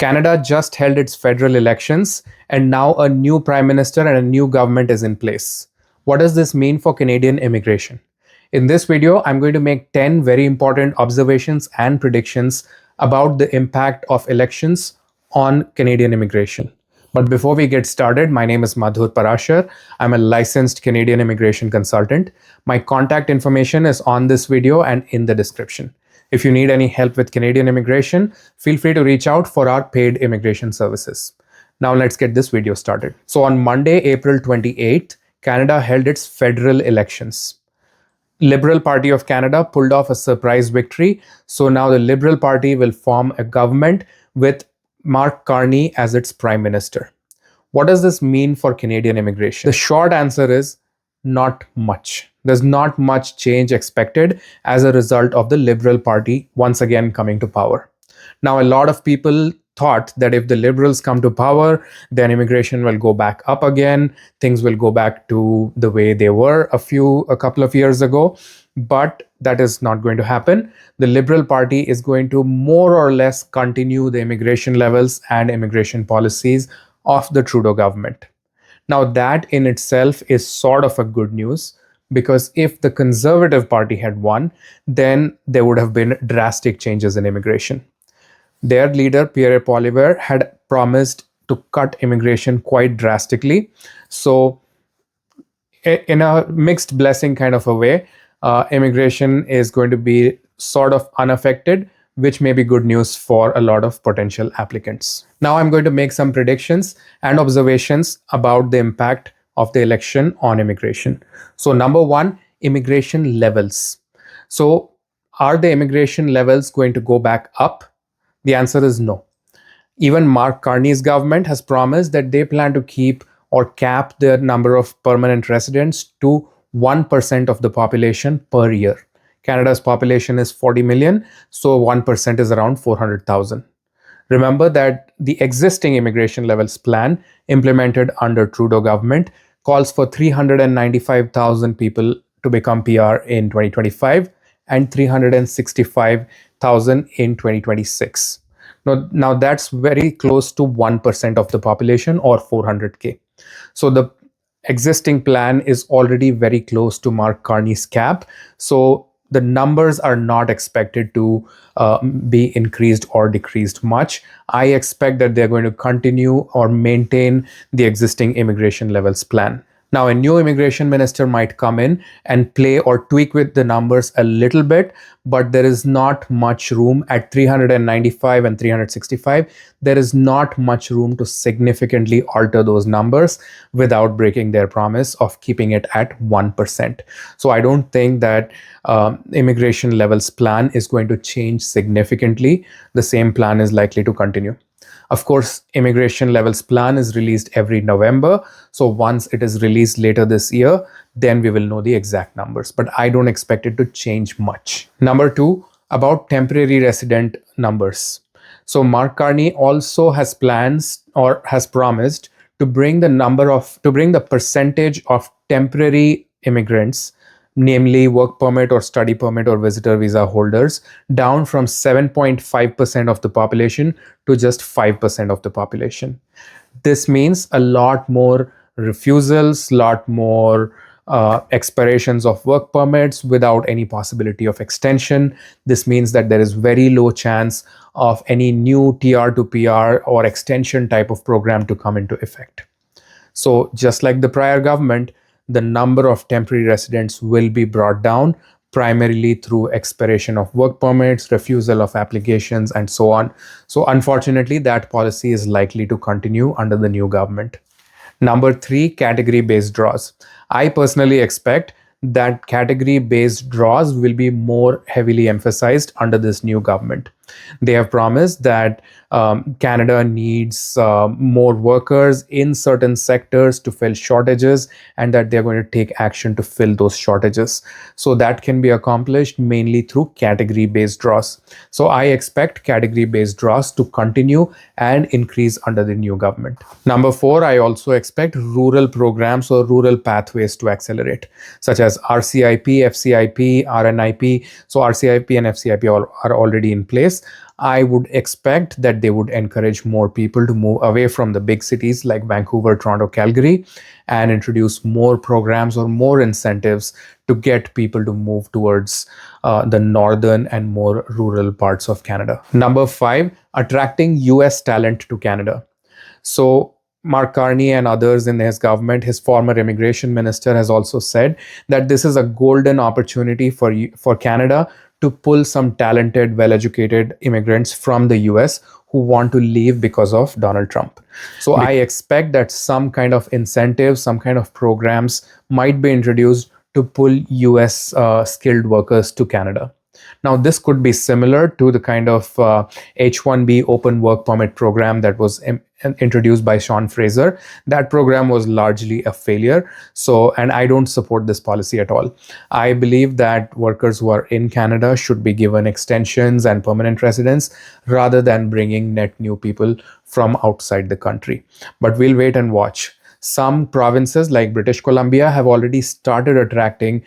Canada just held its federal elections, and now a new prime minister and a new government is in place. What does this mean for Canadian immigration? In this video, I'm going to make 10 very important observations and predictions about the impact of elections on Canadian immigration. But before we get started, my name is Parashar. I'm a licensed Canadian immigration consultant. My contact information is on this video and in the description. If you need any help with Canadian immigration, feel free to reach out for our paid immigration services. Now let's get this video started. So on Monday, April 28th, Canada held its federal elections. Liberal Party of Canada pulled off a surprise victory. So now the Liberal Party will form a government with Mark Carney as its prime minister. What does this mean for Canadian immigration? The short answer is not much. There's not much change expected as a result of the Liberal Party once again coming to power. Now, a lot of people thought that if the Liberals come to power, then immigration will go back up again. Things will go back to the way they were a couple of years ago. But that is not going to happen. The Liberal Party is going to more or less continue the immigration levels and immigration policies of the Trudeau government. Now, that in itself is sort of a good news, because if the Conservative Party had won, then there would have been drastic changes in immigration. Their leader, Pierre Poilievre, had promised to cut immigration quite drastically. So in a mixed blessing kind of a way, immigration is going to be sort of unaffected, which may be good news for a lot of potential applicants. Now I'm going to make some predictions and observations about the impact of the election on immigration. So number one, immigration levels. So are the immigration levels going to go back up? The answer is no. Even Mark Carney's government has promised that they plan to keep or cap the number of permanent residents to 1% of the population per year. Canada's population is 40 million, so 1% is around 400,000. Remember that the existing immigration levels plan implemented under Trudeau government calls for 395,000 people to become PR in 2025 and 365,000 in 2026. Now that's very close to 1% of the population, or 400K. So the existing plan is already very close to Mark Carney's cap. So the numbers are not expected to be increased or decreased much. I expect that they're going to continue or maintain the existing immigration levels plan. Now, a new immigration minister might come in and play or tweak with the numbers a little bit, but there is not much room at 395 and 365. There is not much room to significantly alter those numbers without breaking their promise of keeping it at 1%. So I don't think that immigration levels plan is going to change significantly. The same plan is likely to continue. Of course, immigration levels plan is released every November. So once it is released later this year, then we will know the exact numbers. But I don't expect it to change much. Number two, about temporary resident numbers. So Mark Carney also has plans or has promised to bring the percentage of temporary immigrants, namely work permit or study permit or visitor visa holders, down from 7.5% of the population to just 5% of the population. This means a lot more refusals, lot more expirations of work permits without any possibility of extension. This means that there is very low chance of any new TR to PR or extension type of program to come into effect. So just like the prior government, the number of temporary residents will be brought down primarily through expiration of work permits, refusal of applications, and so on. So unfortunately, that policy is likely to continue under the new government. Number three, category-based draws. I personally expect that category-based draws will be more heavily emphasized under this new government. They have promised that Canada needs more workers in certain sectors to fill shortages, and that they're going to take action to fill those shortages. So that can be accomplished mainly through category-based draws. So I expect category-based draws to continue and increase under the new government. Number four, I also expect rural programs or rural pathways to accelerate, such as RCIP, FCIP, RNIP. So RCIP and FCIP are already in place. I would expect that they would encourage more people to move away from the big cities like Vancouver, Toronto, Calgary, and introduce more programs or more incentives to get people to move towards the northern and more rural parts of Canada. Number 5, attracting US talent to Canada. So Mark Carney and others in his government, his former immigration minister, has also said that this is a golden opportunity for Canada to pull some talented, well-educated immigrants from the US who want to leave because of Donald Trump. So I expect that some kind of incentives, some kind of programs might be introduced to pull US skilled workers to Canada. Now, this could be similar to the kind of H-1B open work permit program that was introduced by Sean Fraser. That program was largely a failure. So, and I don't support this policy at all. I believe that workers who are in Canada should be given extensions and permanent residence rather than bringing net new people from outside the country. But we'll wait and watch. Some provinces like British Columbia have already started attracting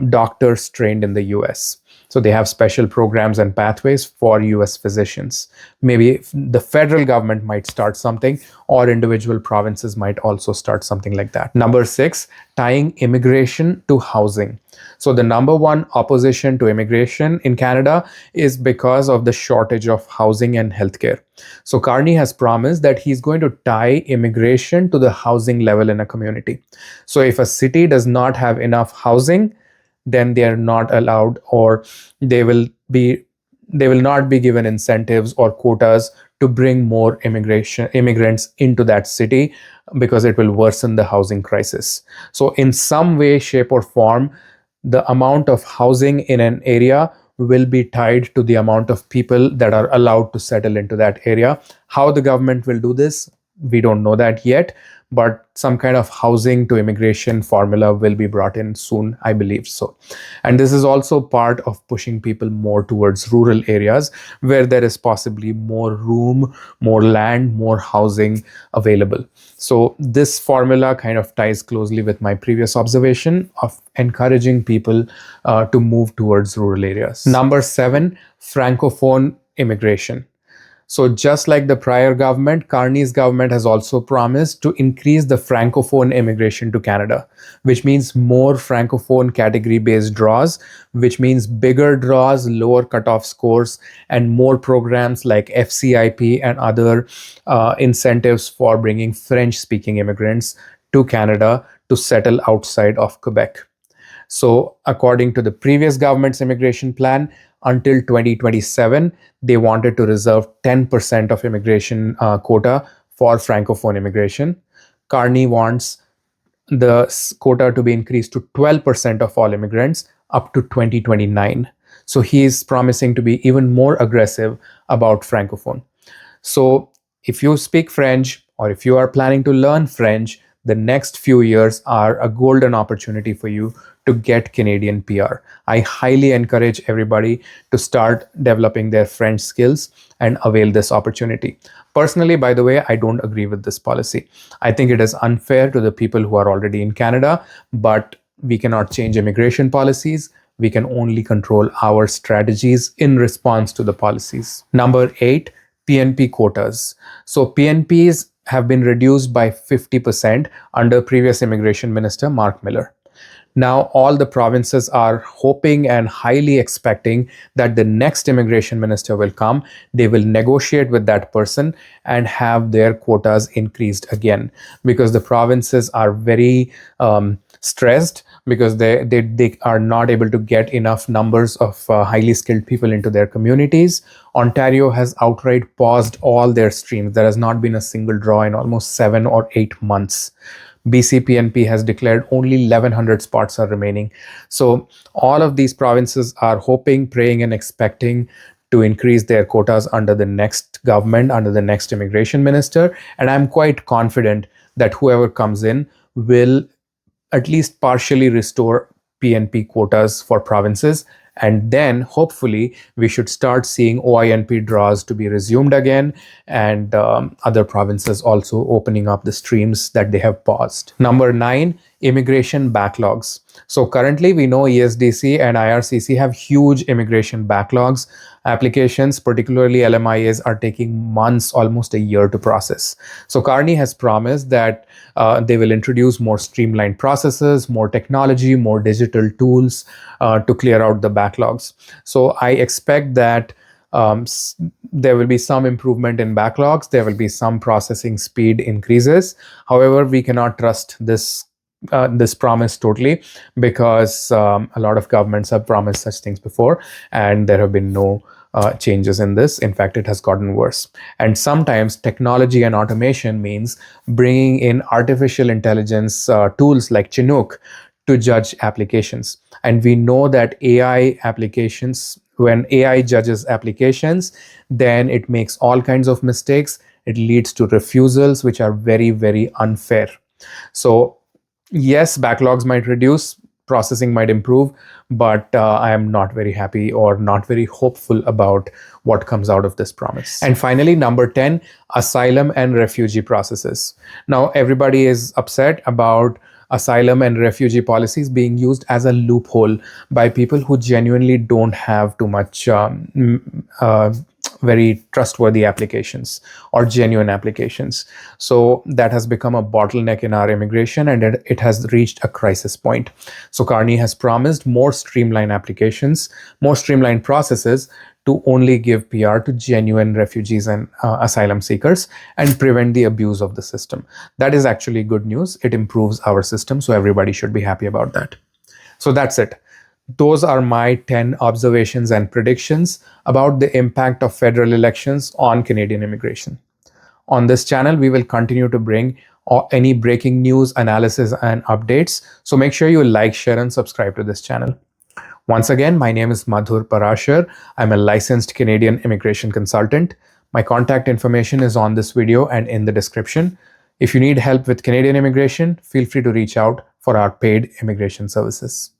doctors trained in the US. So they have special programs and pathways for US physicians. Maybe the federal government might start something, or individual provinces might also start something like that. Number 6, tying immigration to housing. So the number one opposition to immigration in Canada is because of the shortage of housing and healthcare. So Carney has promised that he's going to tie immigration to the housing level in a community. So if a city does not have enough housing, then they are not allowed, or they will not be given incentives or quotas to bring more immigrants into that city, because it will worsen the housing crisis. So in some way, shape or form, the amount of housing in an area will be tied to the amount of people that are allowed to settle into that area. How the government will do this, we don't know that yet, but some kind of housing to immigration formula will be brought in soon, I believe so. And this is also part of pushing people more towards rural areas where there is possibly more room, more land, more housing available. So this formula kind of ties closely with my previous observation of encouraging people to move towards rural areas. Number 7, francophone immigration. So just like the prior government, Carney's government has also promised to increase the francophone immigration to Canada, which means more francophone category-based draws, which means bigger draws, lower cutoff scores, and more programs like FCIP and other incentives for bringing French-speaking immigrants to Canada to settle outside of Quebec. So according to the previous government's immigration plan, until 2027, they wanted to reserve 10% of immigration quota for francophone immigration. Carney wants the quota to be increased to 12% of all immigrants up to 2029. So he is promising to be even more aggressive about francophone. So if you speak French, or if you are planning to learn French, the next few years are a golden opportunity for you to get Canadian PR. I highly encourage everybody to start developing their French skills and avail this opportunity. Personally, by the way, I don't agree with this policy. I think it is unfair to the people who are already in Canada, but we cannot change immigration policies. We can only control our strategies in response to the policies. Number 8, PNP quotas. So PNPs have been reduced by 50% under previous immigration minister Mark Miller. Now all the provinces are hoping and highly expecting that the next immigration minister will come. They will negotiate with that person and have their quotas increased again, because the provinces are very stressed, because they are not able to get enough numbers of highly skilled people into their communities. Ontario has outright paused all their streams. There has not been a single draw in almost 7 or 8 months. BCPNP has declared only 1,100 spots are remaining. So all of these provinces are hoping, praying, and expecting to increase their quotas under the next government, under the next immigration minister. And I'm quite confident that whoever comes in will at least partially restore PNP quotas for provinces. And then hopefully we should start seeing OINP draws to be resumed again, and other provinces also opening up the streams that they have paused. Number 9, immigration backlogs. So currently we know ESDC and IRCC have huge immigration backlogs. Applications, particularly LMIAs, are taking months, almost a year to process. So Carney has promised that they will introduce more streamlined processes, more technology, more digital tools to clear out the backlogs. So I expect that there will be some improvement in backlogs. There will be some processing speed increases. However, we cannot trust this promise totally, because a lot of governments have promised such things before, and there have been no changes in this. In fact, it has gotten worse. And sometimes technology and automation means bringing in artificial intelligence tools like Chinook to judge applications. And we know that AI applications, when AI judges applications, then it makes all kinds of mistakes. It leads to refusals, which are very, very unfair. So yes, backlogs might reduce, processing might improve, but I am not very happy or not very hopeful about what comes out of this promise. And finally, number 10, asylum and refugee processes. Now, everybody is upset about asylum and refugee policies being used as a loophole by people who genuinely don't have too much very trustworthy applications or genuine applications. So that has become a bottleneck in our immigration, and it has reached a crisis point. So Carney has promised more streamlined applications, more streamlined processes to only give PR to genuine refugees and asylum seekers and prevent the abuse of the system. That is actually good news. It improves our system, so everybody should be happy about that. So that's it. Those are my 10 observations and predictions about the impact of federal elections on Canadian immigration. On this channel, we will continue to bring any breaking news, analysis, and updates. So make sure you like, share, and subscribe to this channel. Once again, my name is Madhur Parashar. I'm a licensed Canadian immigration consultant. My contact information is on this video and in the description. If you need help with Canadian immigration, feel free to reach out for our paid immigration services.